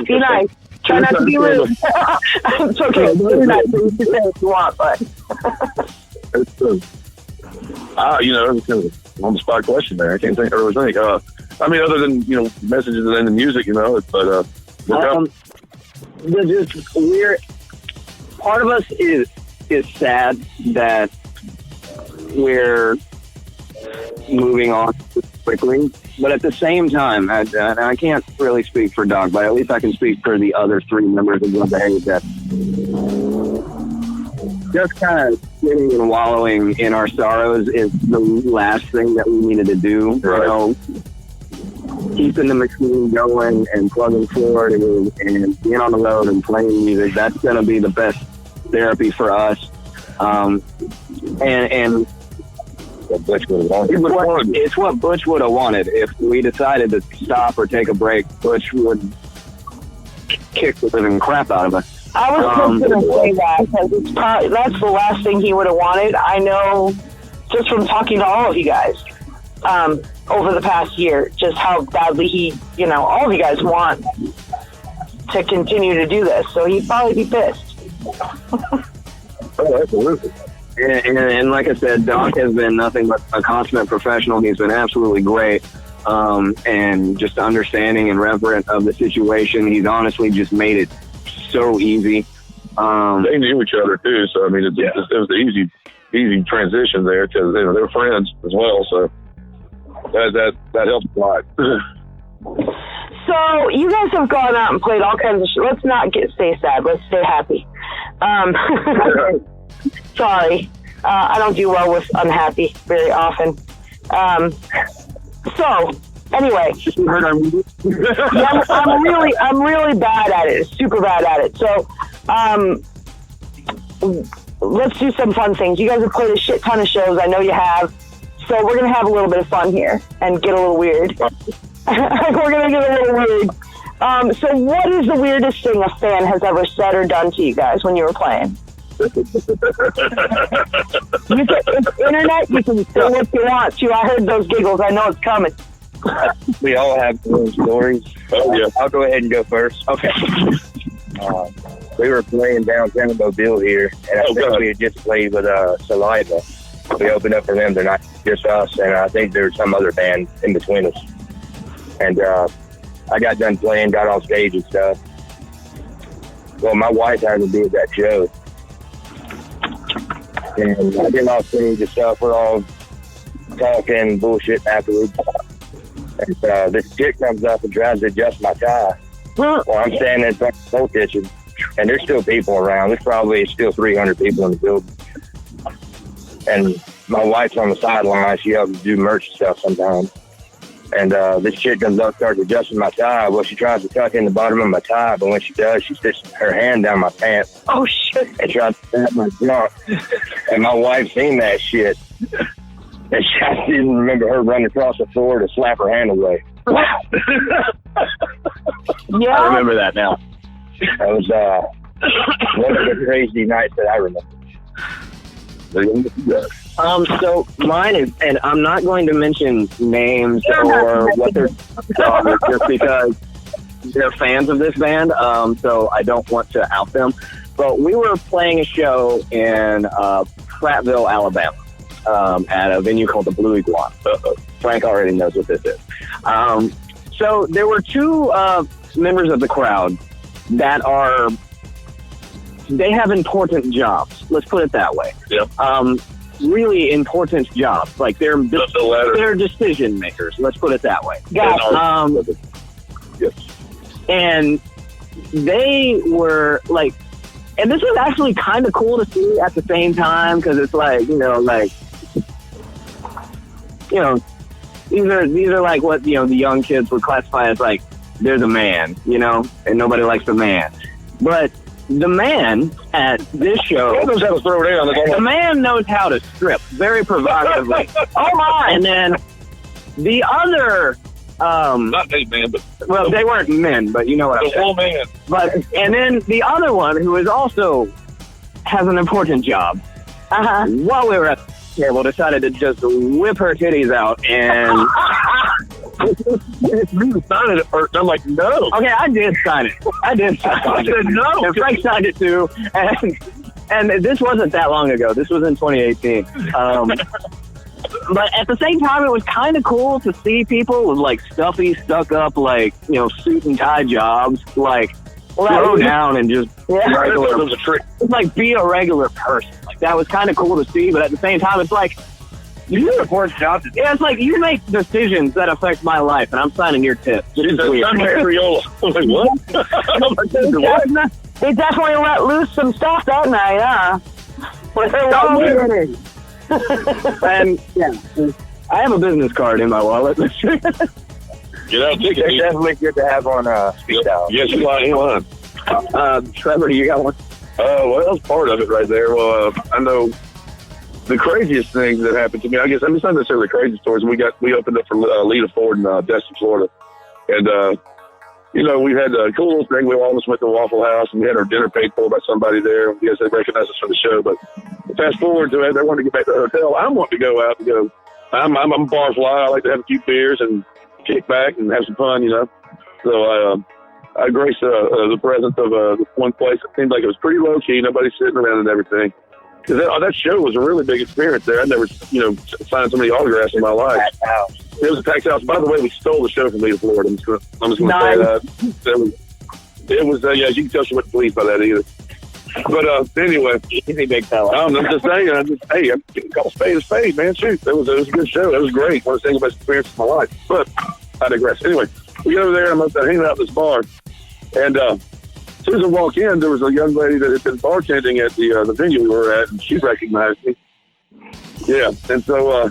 Be nice. Try not to be rude. It's okay. Be nice. You can say what you want, but. It's true. It's kind of on the spot question there. I can't think. Other than messages and the music, but just weird. Part of us is sad that we're moving on quickly, but at the same time, I can't really speak for Doug, but at least I can speak for the other three members of the band that just kind of sitting and wallowing in our sorrows is the last thing that we needed to do. Right. Keeping the machine going and plugging forward and being on the road and playing music, that's going to be the best therapy for us. And Butch would have wanted. It's what Butch would have wanted. If we decided to stop or take a break, Butch would kick the living crap out of us. I was just going to say that because that's the last thing he would have wanted. I know just from talking to all of you guys over the past year, just how badly all of you guys want to continue to do this. So he'd probably be pissed. Oh, absolutely. And like I said, Doc has been nothing but a consummate professional. He's been absolutely great. And just understanding and reverent of the situation. He's honestly just made it so easy. They knew each other too, so it was an easy transition there because they were friends as well. So that helped a lot. So you guys have gone out and played all kinds of shit. Let's not stay sad. Let's stay happy. Sorry, I don't do well with unhappy very often. So anyway, I'm really bad at it. Super bad at it. So let's do some fun things. You guys have played a shit ton of shows. I know you have. So we're gonna have a little bit of fun here and get a little weird. We're gonna get a little weird. So what is the weirdest thing a fan has ever said or done to you guys when you were playing? It's internet. You can say what you want to. I heard those giggles. I know it's coming. We all have those stories. Oh, yeah. I'll go ahead and go first. Okay. We were playing downtown in Mobile here, and I think we had just played with Saliva. We opened up for them. They're not just us, and I think there's some other band in between us. And I got done playing, got on stage and stuff. Well, my wife had to be at that show. And I get off stage and stuff. We're all talking bullshit afterwards. And this chick comes up and tries to adjust my tie. Well, I'm standing in front of the whole kitchen, and there's still people around. There's probably still 300 people in the building. And my wife's on the sideline. She helps do merch stuff sometimes. And this chick comes up, starts adjusting my tie. Well, she tries to tuck in the bottom of my tie, but when she does, she sticks her hand down my pants. Oh, shit. And tries to tap my junk. And my wife seen that shit. And I didn't remember her running across the floor to slap her hand away. Wow. Yeah. I remember that now. That was one of the crazy nights that I remember. So mine is, and I'm not going to mention names or what they're just because they're fans of this band, so I don't want to out them. But we were playing a show in Prattville, Alabama, at a venue called the Blue Iguana. Frank already knows what this is. So there were two members of the crowd that they have important jobs. Let's put it that way. Yeah. Really important jobs. Like they're decision makers. Let's put it that way. Yes. And they were like, and this was actually kind of cool to see at the same time because it's like, these are like what, the young kids would classify as like, they're the man, and nobody likes the man. But the man at this show, the man knows how to strip very provocatively. Oh my! And then the other, not a man, but well, they weren't men, but you know what I'm saying. Full man. But and then the other one, who is also has an important job, while we were at the table, decided to just whip her titties out and It's me to sign it at first. I'm like, no. Okay, I did sign it. I said no. And Frank signed it too. And this wasn't that long ago. This was in 2018. But at the same time, it was kind of cool to see people with like stuffy, stuck up, like, you know, suit and tie jobs, like slow down and just regular. It was a trick. Like be a regular person. Like that was kind of cool to see. But at the same time, it's like, it's like you make decisions that affect my life, and I'm signing your tip. It's weird. I'm Mariola. I'm like, what? They definitely let loose some stuff that night, huh? With their long dinner. And yeah, I have a business card in my wallet. Get out, take it. They're definitely good to have on speed dial. Yes, you line. Trevor, do you got one? Well, that was part of it right there. Well, I know the craziest thing that happened to me, I guess, it's not necessarily crazy stories. We opened up for Lita Ford in Destin, Florida. And, you know, we had a cool little thing. We almost went to Waffle House, and we had our dinner paid for by somebody there. Yes, they recognized us from the show. But fast forward to it, they wanted to get back to the hotel. I wanted to go out and go. I'm a bar fly. I like to have a few beers and kick back and have some fun, you know. So I graced the presence of one place. It seemed like it was pretty low key. Nobody sitting around and everything. Because that show was a really big experience there. I'd never, you know, signed so many autographs in my life. It was a packed house. By the way, we stole the show from Lita Ford. I'm just going to say that. It was yeah, you can tell she wasn't pleased by that either. But anyway. Easy, big fella. I'm just saying, hey, I'm call spade a spade, man. Shoot, it was a good show. It was great. One of the single best experiences of my life. But I digress. Anyway, we go over there, and I'm hanging out at this bar. And as soon as I walk in, there was a young lady that had been bartending at the venue we were at, and she recognized me. Yeah, and so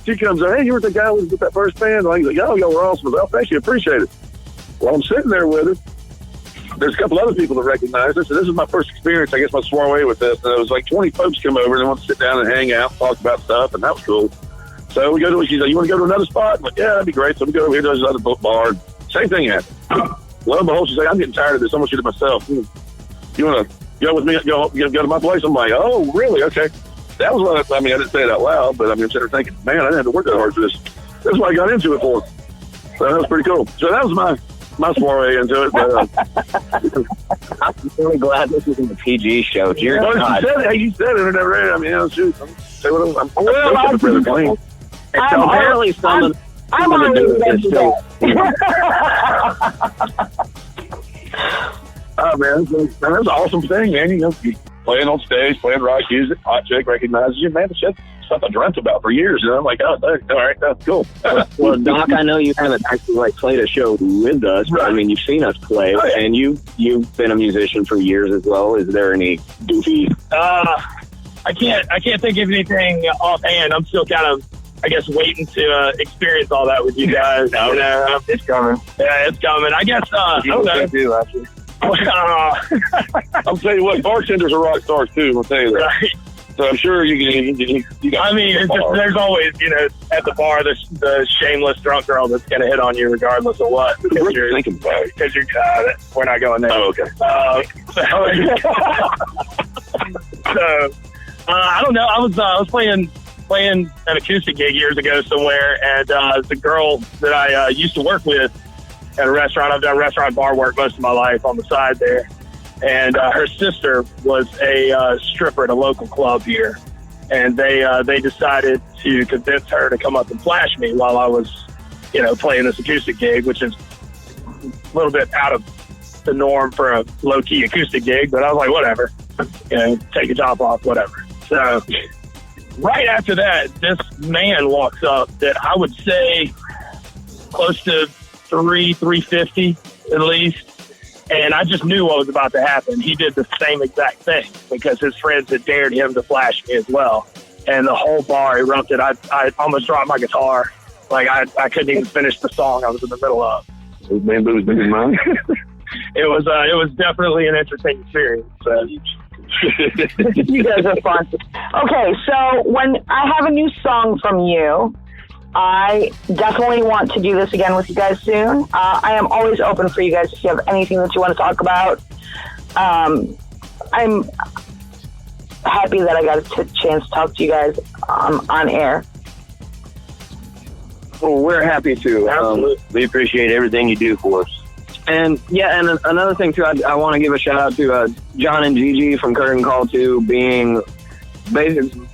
she comes up, hey, you were the guy who was with that first band? And I was like, oh, y'all were awesome. Well, thank you, appreciate it. Well, I'm sitting there with her. There's a couple other people that recognized us, and this is my first experience, I guess, my soiree with this. And it was like 20 folks come over, and they want to sit down and hang out, talk about stuff, and that was cool. So we go to, she's like, you want to go to another spot? I'm like, yeah, that'd be great. So we go over here to this other bar. Same thing happened. Lo and behold, she's like, I'm getting tired of this. I'm going to shoot it myself. You want to go with me, go to my place? I'm like, oh, really? Okay. That was what I didn't say it out loud, but I'm sitting there thinking, man, I didn't have to work that hard for this. That's what I got into it for. So that was pretty cool. So that was my soiree into it. But, I'm really glad this isn't a PG show. Dear God. You said it. I never read it. I mean, shoot. I'm already ready to go. Oh, man, that's an awesome thing, man. You know, playing on stage, playing rock music, hot chick recognizes you, man. That's stuff I dreamt about for years. And I'm like, oh, all right, that's cool. Well, Doc, I know you haven't actually played a show with us, but I mean, you've seen us play, and you've been a musician for years as well. Is there any goofy? I can't think of anything offhand. I'm still kind of, I guess, waiting to experience all that with you guys. It's coming. Yeah, it's coming. I guess. I don't know. Actually. I'll tell you what, bartenders are rock stars too. I'll tell you that. Right. So I'm sure you got. I mean, it's just, there's always, you know, at the bar, the shameless drunk girl that's going to hit on you regardless of what. Because you're thinking about it. Because we're not going there. Oh, okay. So I don't know. I was playing an acoustic gig years ago somewhere, and the girl that I used to work with at a restaurant. I've done restaurant bar work most of my life on the side there. And her sister was a stripper at a local club here. And they decided to convince her to come up and flash me while I was, you know, playing this acoustic gig, which is a little bit out of the norm for a low-key acoustic gig. But I was like, whatever. You know, take your top off, whatever. So right after that, this man walks up that I would say close to 350 at least. And I just knew what was about to happen. He did the same exact thing because his friends had dared him to flash me as well. And the whole bar erupted. I almost dropped my guitar. Like, I couldn't even finish the song I was in the middle of. Man, booze big in mine. It was definitely an interesting experience. So. You guys are fun. Okay, so when I have a new song from you, I definitely want to do this again with you guys soon. I am always open for you guys if you have anything that you want to talk about. I'm happy that I got a chance to talk to you guys on air. Well, we're happy to. We appreciate everything you do for us. And yeah, and another thing too, I want to give a shout out to John and Gigi from Curtain Call too, being basically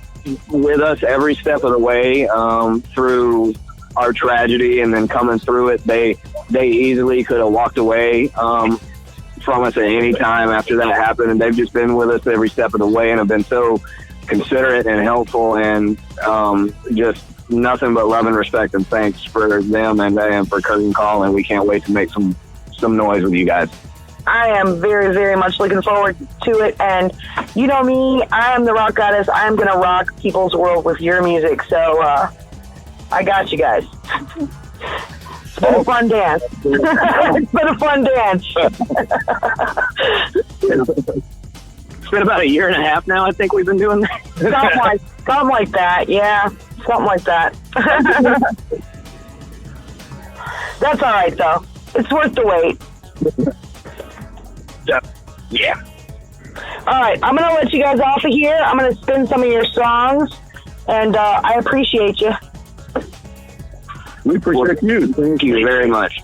with us every step of the way through our tragedy, and then coming through it. They easily could have walked away from us at any time after that happened, and they've just been with us every step of the way and have been so considerate and helpful, and just nothing but love and respect and thanks for them and for Curtain Call, and we can't wait to make some noise with you guys. I am very, very much looking forward to it. And you know me, I am the rock goddess. I'm going to rock people's world with your music. So I got you guys. It's been a fun dance. It's been a fun dance. It's been about a year and a half now, I think we've been doing that. Something like that, yeah. Something like that. That's all right, though. It's worth the wait. Yeah. All right, I'm going to let you guys off of here. I'm going to spin some of your songs, and I appreciate you. We appreciate you. Thank you very much.